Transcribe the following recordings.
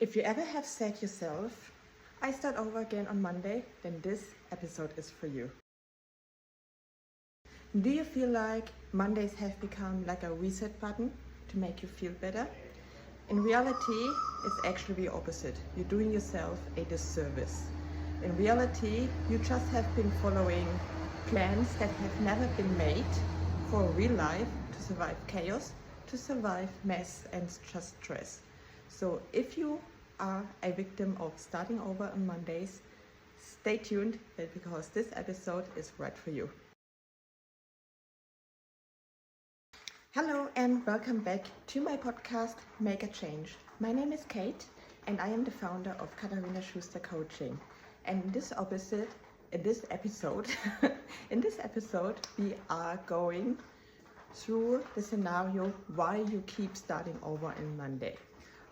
If you ever have said yourself, I start over again on Monday, then this episode is for you. Do you feel like Mondays have become like a reset button to make you feel better? In reality, it's actually the opposite. You're doing yourself a disservice. In reality, you just have been following plans that have never been made for real life to survive chaos, to survive mess and just stress. So if you are a victim of starting over on Mondays, stay tuned because this episode is right for you. Hello and welcome back to my podcast, Make a Change. My name is Kate and I am the founder of Katharina Schuster Coaching. And in this episode, we are going through the scenario why you keep starting over on Monday.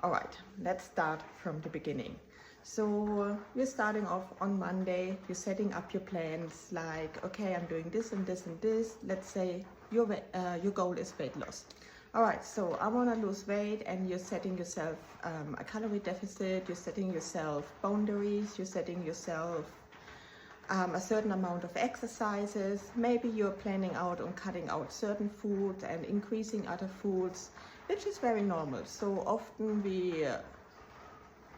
All right, let's start from the beginning. So you're starting off on Monday, you're setting up your plans like, okay, I'm doing this and this and this. Let's say your goal is weight loss. All right, so I want to lose weight and you're setting yourself a calorie deficit, you're setting yourself boundaries, you're setting yourself a certain amount of exercises. Maybe you're planning out on cutting out certain foods and increasing other foods, which is very normal. So often we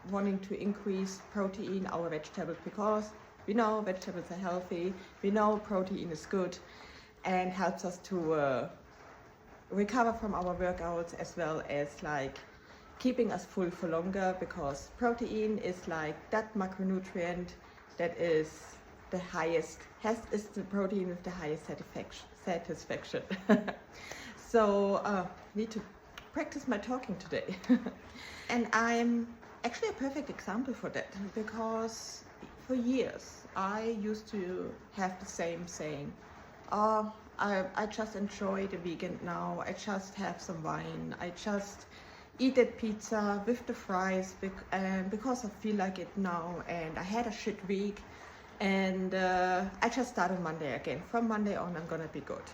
wanting to increase protein in our vegetables because we know vegetables are healthy, we know protein is good and helps us to recover from our workouts, as well as like keeping us full for longer, because protein is like that macronutrient that is the highest, is the protein with the highest satisfaction. So need to practice my talking today. And I'm actually a perfect example for that, because for years I used to have the same saying, oh, I just enjoy the weekend now, I just have some wine, I just eat that pizza with the fries because I feel like it now, and I had a shit week, and I just start on Monday again. From Monday on I'm gonna be good.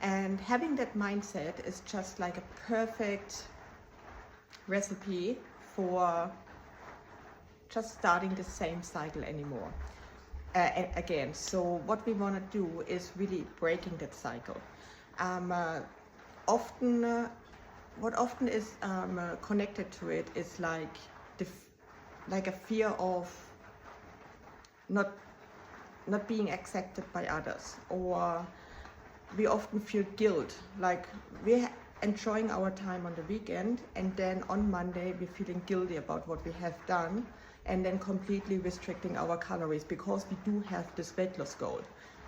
And having that mindset is just like a perfect recipe for just starting the same cycle anymore. Again, so what we want to do is really breaking that cycle. What often is connected to it is like a fear of not being accepted by others, or we often feel guilt, like we're enjoying our time on the weekend and then on Monday we're feeling guilty about what we have done, and then completely restricting our calories because we do have this weight loss goal.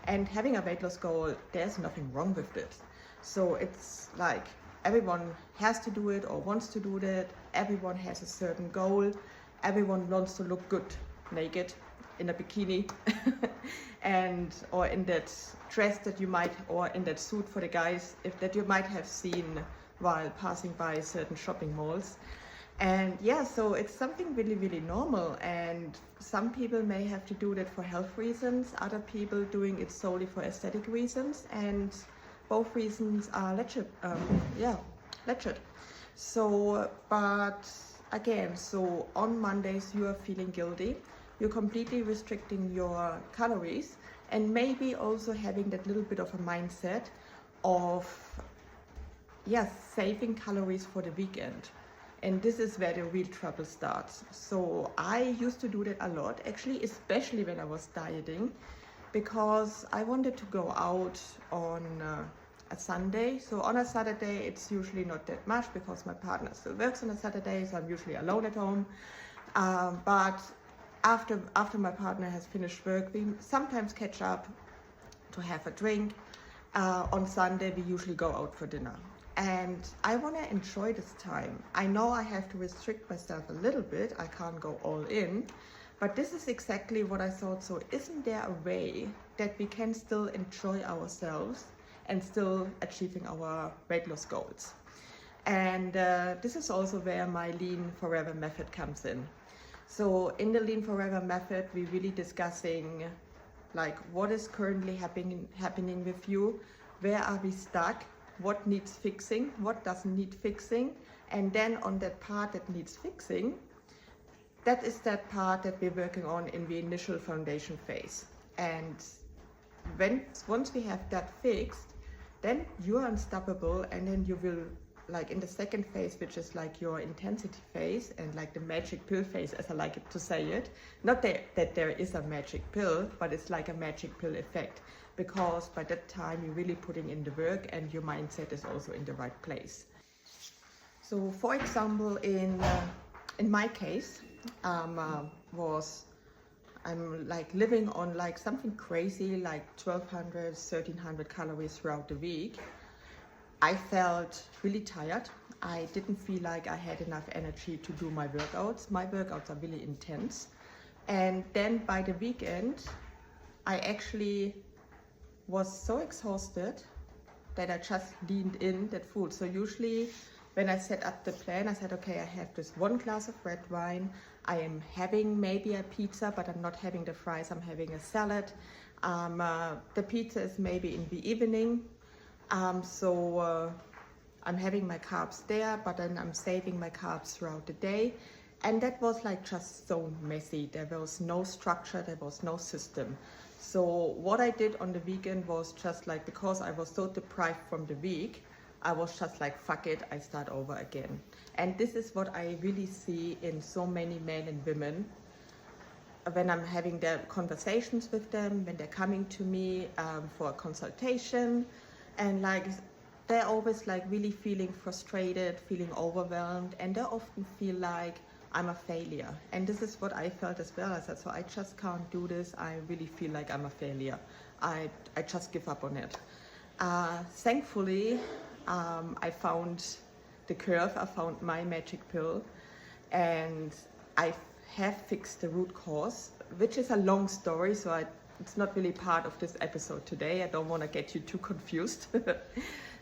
And having a weight loss goal, there's nothing wrong with it. So it's like everyone has to do it or wants to do that. Everyone has a certain goal. Everyone wants to look good naked in a bikini or in that dress that you might, or in that suit for the guys that you might have seen while passing by certain shopping malls. And yeah, so it's something really, really normal, and some people may have to do that for health reasons, other people doing it solely for aesthetic reasons, and both reasons are legit. So, but again, so on Mondays you are feeling guilty, you're completely restricting your calories, and maybe also having that little bit of a mindset of saving calories for the weekend. And this is where the real trouble starts. So I used to do that a lot, actually, especially when I was dieting, because I wanted to go out on a Sunday. So on a Saturday, it's usually not that much because my partner still works on a Saturday, so I'm usually alone at home. But after my partner has finished work, we sometimes catch up to have a drink. On Sunday, we usually go out for dinner. And I want to enjoy this time. I know I have to restrict myself a little bit. I can't go all in. But this is exactly what I thought. So isn't there a way that we can still enjoy ourselves and still achieving our weight loss goals? And this is also where my Lean Forever method comes in. So in the Lean Forever method, we're really discussing like what is currently happening with you, where are we stuck, what needs fixing, what doesn't need fixing, and then on that part that needs fixing, that is that part that we're working on in the initial foundation phase. And once we have that fixed, then you are unstoppable, and then you will, like in the second phase, which is like your intensity phase and like the magic pill phase, as I like it to say it. Not that there is a magic pill, but it's like a magic pill effect, because by that time you're really putting in the work and your mindset is also in the right place. So for example, in my case, I'm like living on like something crazy, like 1200, 1300 calories throughout the week. I felt really tired. I didn't feel like I had enough energy to do my workouts. My workouts are really intense. And then by the weekend, I actually was so exhausted that I just leaned in that food. So usually when I set up the plan, I said, okay, I have this 1 glass of red wine. I am having maybe a pizza, but I'm not having the fries. I'm having a salad. The pizza is maybe in the evening. So I'm having my carbs there, but then I'm saving my carbs throughout the day. And that was like just so messy. There was no structure, there was no system. So what I did on the weekend was just like, because I was so deprived from the week, I was just like, fuck it, I start over again. And this is what I really see in so many men and women when I'm having their conversations with them, when they're coming to me for a consultation, and like they're always like really feeling frustrated, feeling overwhelmed, and they often feel like I'm a failure. And this is what I felt as well. I said, so I just can't do this. I really feel like I'm a failure. I just give up on it. Thankfully, I found the curve, I found my magic pill, and I have fixed the root cause, which is a long story, so it's not really part of this episode today. I don't want to get you too confused.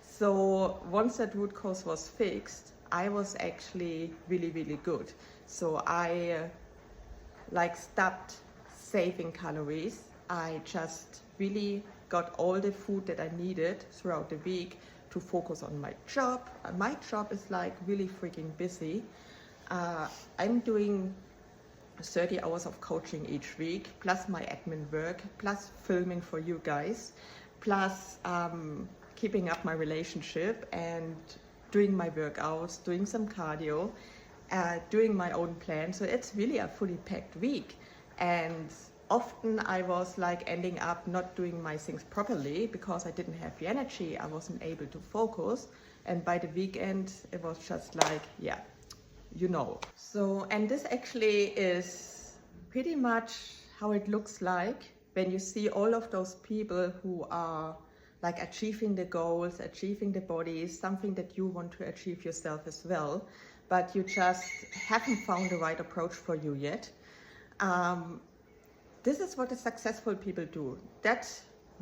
So once that root cause was fixed, I was actually really, really good. So I like stopped saving calories. I just really got all the food that I needed throughout the week to focus on my job. My job is like really freaking busy. I'm doing 30 hours of coaching each week, plus my admin work, plus filming for you guys, plus keeping up my relationship and doing my workouts, doing some cardio, doing my own plan. So it's really a fully packed week. And often I was like ending up not doing my things properly because I didn't have the energy. I wasn't able to focus. And by the weekend, it was just like, yeah, you know. So, and this actually is pretty much how it looks like when you see all of those people who are like achieving the goals, achieving the bodies, something that you want to achieve yourself as well, but you just haven't found the right approach for you yet. This is what the successful people do. That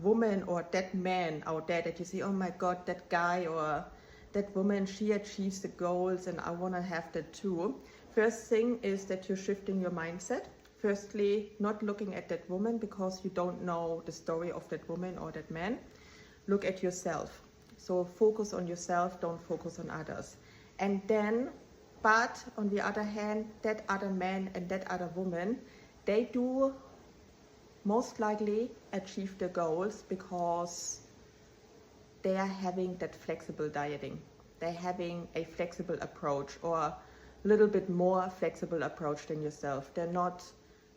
woman or that man out there that you see, oh my God, that guy or that woman, she achieves the goals and I want to have that too. First thing is that you're shifting your mindset. Firstly, not looking at that woman because you don't know the story of that woman or that man. Look at yourself. So focus on yourself, don't focus on others. And then, but on the other hand, that other man and that other woman, they do most likely achieve the goals because they are having that flexible dieting. They're having a flexible approach or a little bit more flexible approach than yourself. They're not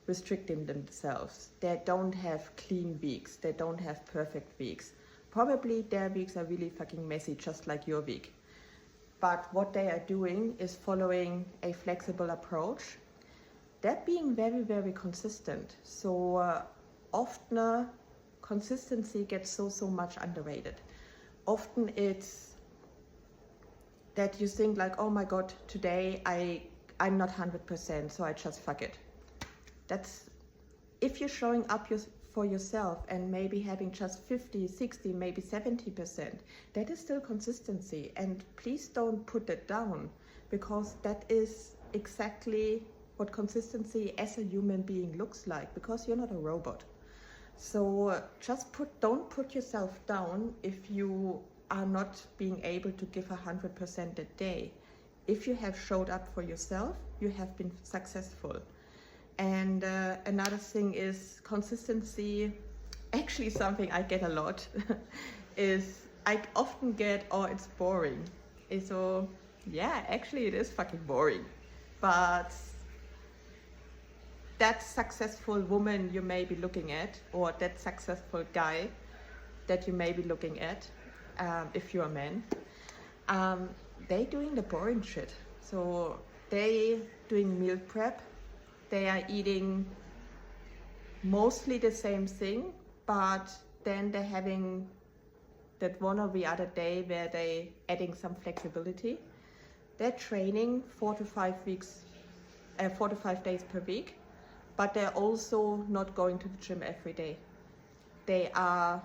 restricting themselves. They don't have clean weeks. They don't have perfect weeks. Probably their weeks are really fucking messy, just like your week. But what they are doing is following a flexible approach. They're being very, very consistent. So often consistency gets so much underrated. Often it's that you think like, oh my God, today I'm not 100%, so I just fuck it. That's, if you're showing up for yourself and maybe having just 50, 60, maybe 70%, that is still consistency. And please don't put that down, because that is exactly what consistency as a human being looks like, because you're not a robot. So just don't put yourself down if you are not being able to give 100% a day. if you have showed up for yourself, you have been successful. And another thing is consistency. Actually, something I get a lot is I often get, oh, it's boring. And so, yeah, actually it is fucking boring. But that successful woman you may be looking at, or that successful guy that you may be looking at, if you're a man, they doing the boring shit. So they doing meal prep, they are eating mostly the same thing, but then they're having that one or the other day where they adding some flexibility. They're training 4 to 5 days per week, but they're also not going to the gym every day. They are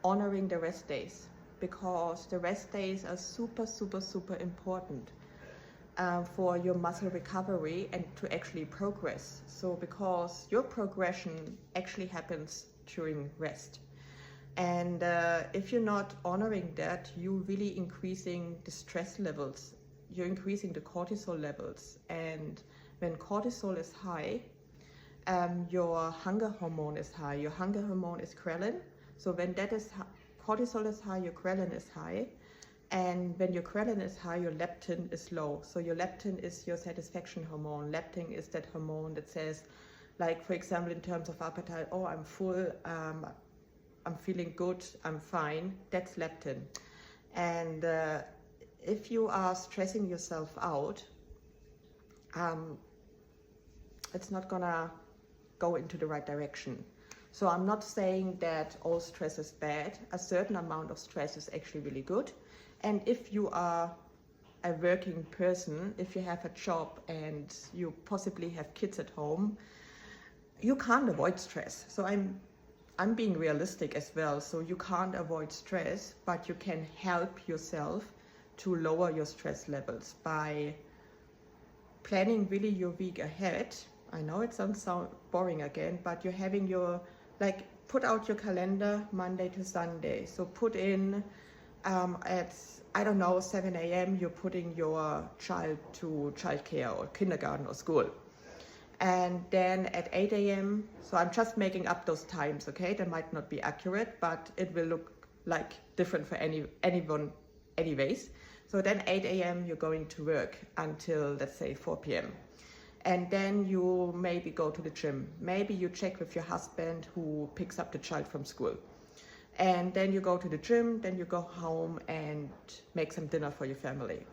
honoring the rest days, because the rest days are super, super, super important for your muscle recovery and to actually progress. So because your progression actually happens during rest. And if you're not honoring that, you're really increasing the stress levels, you're increasing the cortisol levels. And when cortisol is high, your hunger hormone is high. Your hunger hormone is ghrelin. So when that is cortisol is high, your ghrelin is high. And when your ghrelin is high, your leptin is low. So your leptin is your satisfaction hormone. Leptin is that hormone that says, like, for example, in terms of appetite, oh, I'm full, I'm feeling good, I'm fine. That's leptin. And if you are stressing yourself out, it's not gonna go into the right direction. So I'm not saying that all stress is bad. A certain amount of stress is actually really good. And if you are a working person, if you have a job and you possibly have kids at home, you can't avoid stress. So I'm being realistic as well. So you can't avoid stress, but you can help yourself to lower your stress levels by planning really your week ahead. I know it sounds boring again, but you're having your, like, put out your calendar Monday to Sunday. So put in at, I don't know, 7 a.m. you're putting your child to childcare or kindergarten or school. And then at 8 a.m., so I'm just making up those times, okay? They might not be accurate, but it will look like different for anyone anyways. So then 8 a.m. you're going to work until, let's say, 4 p.m. And then you maybe go to the gym. Maybe you check with your husband who picks up the child from school. And then you go to the gym, then you go home and make some dinner for your family.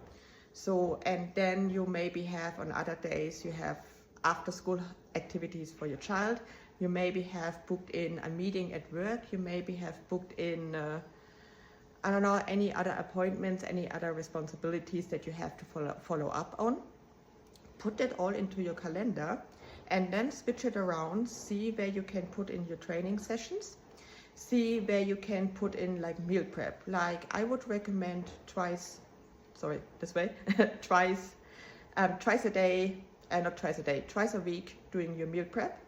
So, and then you maybe have on other days, you have after school activities for your child. You maybe have booked in a meeting at work. You maybe have booked in, I don't know, any other appointments, any other responsibilities that you have to follow up on. Put that all into your calendar and then switch it around. See where you can put in your training sessions. See where you can put in like meal prep. Like I would recommend twice a week doing your meal prep.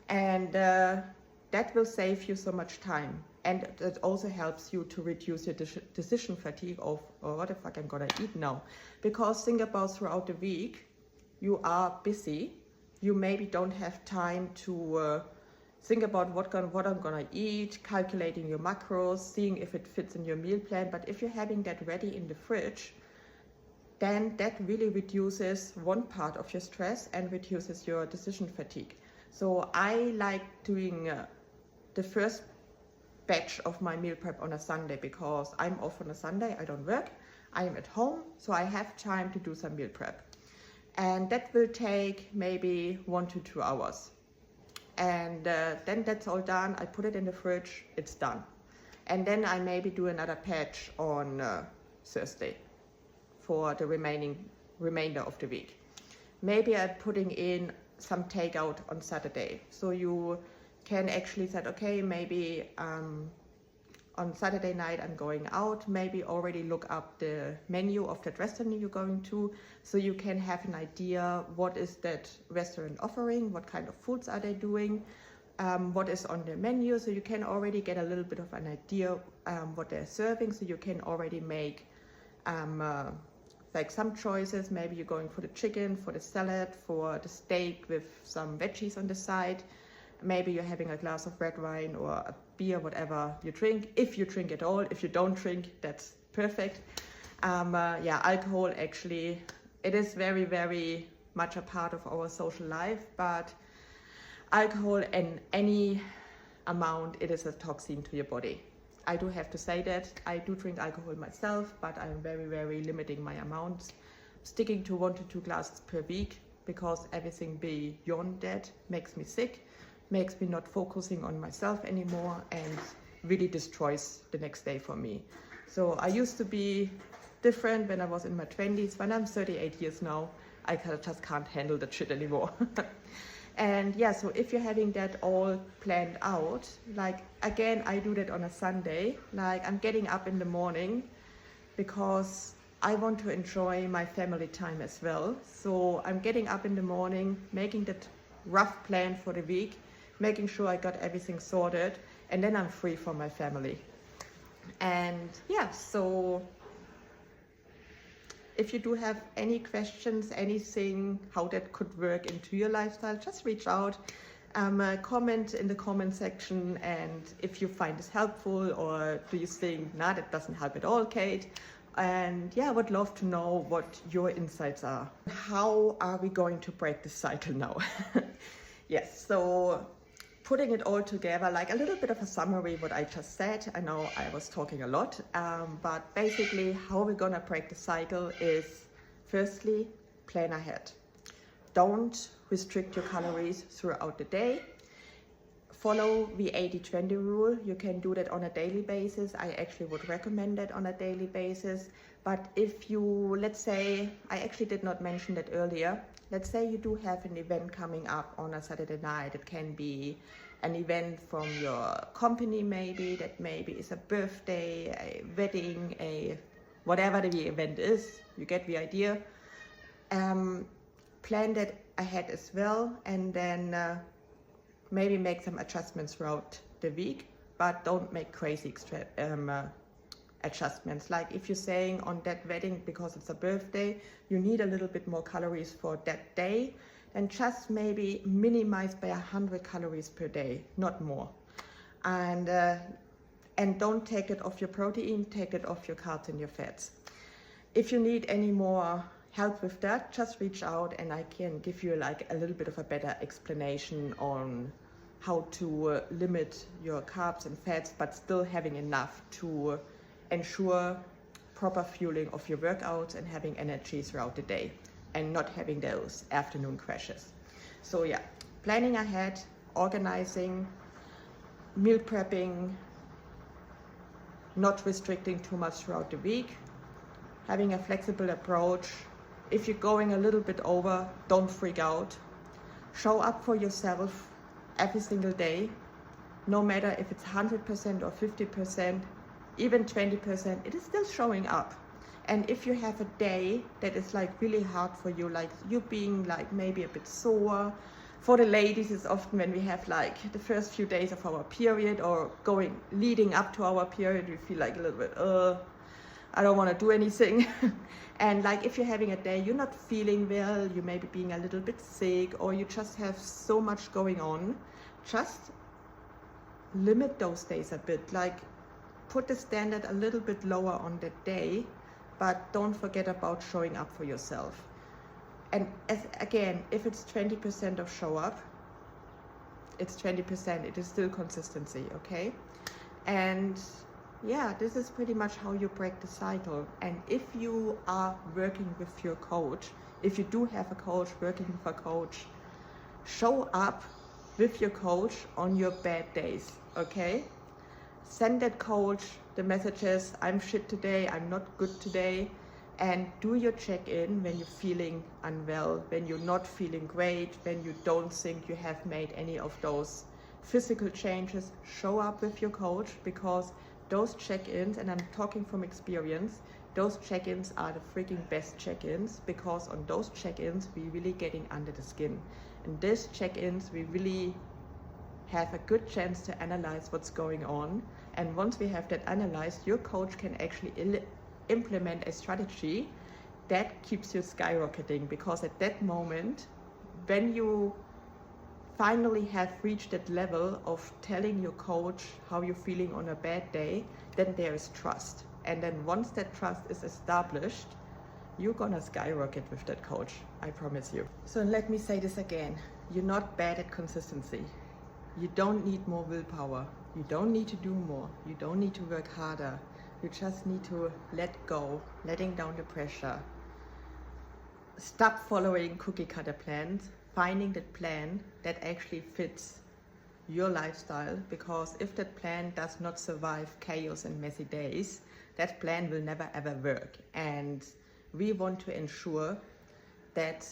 And that will save you so much time. And it also helps you to reduce your decision fatigue of, oh, what the fuck I'm gonna eat now. Because think about throughout the week, you are busy. You maybe don't have time to think about what I'm gonna eat, calculating your macros, seeing if it fits in your meal plan. But if you're having that ready in the fridge, then that really reduces one part of your stress and reduces your decision fatigue. So I like doing the first batch of my meal prep on a Sunday because I'm off on a Sunday, I don't work, I am at home, so I have time to do some meal prep. And that will take maybe 1 to 2 hours. And then that's all done, I put it in the fridge, it's done. And then I maybe do another batch on Thursday for the remainder of the week. Maybe I'm putting in some takeout on Saturday. So you can actually say, okay, maybe on Saturday night I'm going out, maybe already look up the menu of that restaurant you're going to, so you can have an idea what is that restaurant offering, what kind of foods are they doing, what is on the menu, so you can already get a little bit of an idea what they're serving, so you can already make like some choices. Maybe you're going for the chicken, for the salad, for the steak with some veggies on the side. Maybe you're having a glass of red wine or a beer, whatever you drink. If you drink at all, if you don't drink, that's perfect. Yeah, alcohol actually, it is very, very much a part of our social life, but alcohol in any amount, it is a toxin to your body. I do have to say that. I do drink alcohol myself, but I'm very, very limiting my amounts, sticking to 1 to 2 glasses per week, because everything beyond that makes me sick, makes me not focusing on myself anymore, and really destroys the next day for me. So I used to be different when I was in my 20s. When I'm 38 years now, I just can't handle that shit anymore. And yeah, so if you're having that all planned out, like again, I do that on a Sunday. Like I'm getting up in the morning because I want to enjoy my family time as well. So I'm getting up in the morning, making that rough plan for the week, making sure I got everything sorted, and then I'm free for my family. And yeah, so if you do have any questions, anything, how that could work into your lifestyle, just reach out, comment in the comment section. And if you find this helpful, or do you think, nah, that doesn't help at all, Kate? And yeah, I would love to know what your insights are. How are we going to break this cycle now? Yes, so putting it all together, like a little bit of a summary what I just said. I know I was talking a lot, but basically how we're gonna break the cycle is, firstly, plan ahead. Don't restrict your calories throughout the day. Follow the 80-20 rule. You can do that on a daily basis. I actually would recommend that on a daily basis. But if you, let's say, I actually did not mention that earlier. Let's say you do have an event coming up on a Saturday night. It can be an event from your company, maybe, that maybe is a birthday, a wedding, a whatever the event is. You get the idea. Plan that ahead as well, and then maybe make some adjustments throughout the week, but don't make crazy adjustments. Like if you're saying on that wedding, because it's a birthday, you need a little bit more calories for that day, then just maybe minimize by 100 calories per day, not more. And don't take it off your protein, take it off your carbs and your fats. If you need any more help with that, just reach out and I can give you like a little bit of a better explanation on how to limit your carbs and fats, but still having enough to ensure proper fueling of your workouts and having energy throughout the day and not having those afternoon crashes. So yeah, planning ahead, organizing, meal prepping, not restricting too much throughout the week, having a flexible approach. If you're going a little bit over, don't freak out. Show up for yourself every single day, no matter if it's 100% or 50%, even 20%, it is still showing up. And if you have a day that is like really hard for you, like you being like maybe a bit sore, for the ladies it's often when we have like the first few days of our period or leading up to our period, we feel like a little bit, I don't want to do anything. And like if you're having a day you're not feeling well, you may be being a little bit sick, or you just have so much going on, just limit those days a bit. Like put the standard a little bit lower on that day, but don't forget about showing up for yourself. And again, if it's 20% of show up, it's 20%, it is still consistency, okay? And yeah, this is pretty much how you break the cycle. And if you are working with your coach, if you do have a coach, working with a coach, show up with your coach on your bad days, okay? Send that coach the messages, I'm shit today, I'm not good today, and do your check-in when you're feeling unwell, when you're not feeling great, when you don't think you have made any of those physical changes. Show up with your coach, because those check-ins, and I'm talking from experience, those check-ins are the freaking best check-ins, because on those check-ins we're really getting under the skin. And these check-ins we really have a good chance to analyze what's going on. And once we have that analyzed, your coach can actually implement a strategy that keeps you skyrocketing, because at that moment, when you finally have reached that level of telling your coach how you're feeling on a bad day, then there is trust. And then once that trust is established, you're gonna skyrocket with that coach, I promise you. So let me say this again. You're not bad at consistency. You don't need more willpower. You don't need to do more. You don't need to work harder. You just need to let go, letting down the pressure. Stop following cookie cutter plans, finding that plan that actually fits your lifestyle, because if that plan does not survive chaos and messy days, that plan will never ever work. And we want to ensure that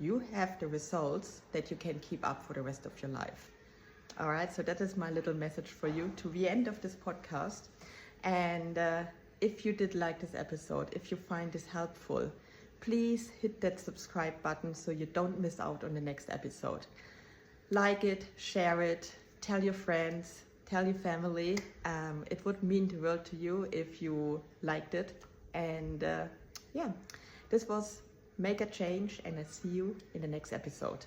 you have the results that you can keep up for the rest of your life. All right, so that is my little message for you to the end of this podcast. And if you did like this episode, if you find this helpful, please hit that subscribe button so you don't miss out on the next episode. Like it, share it, tell your friends, tell your family. It would mean the world to you if you liked it. And yeah, this was Make a Change, and I see you in the next episode.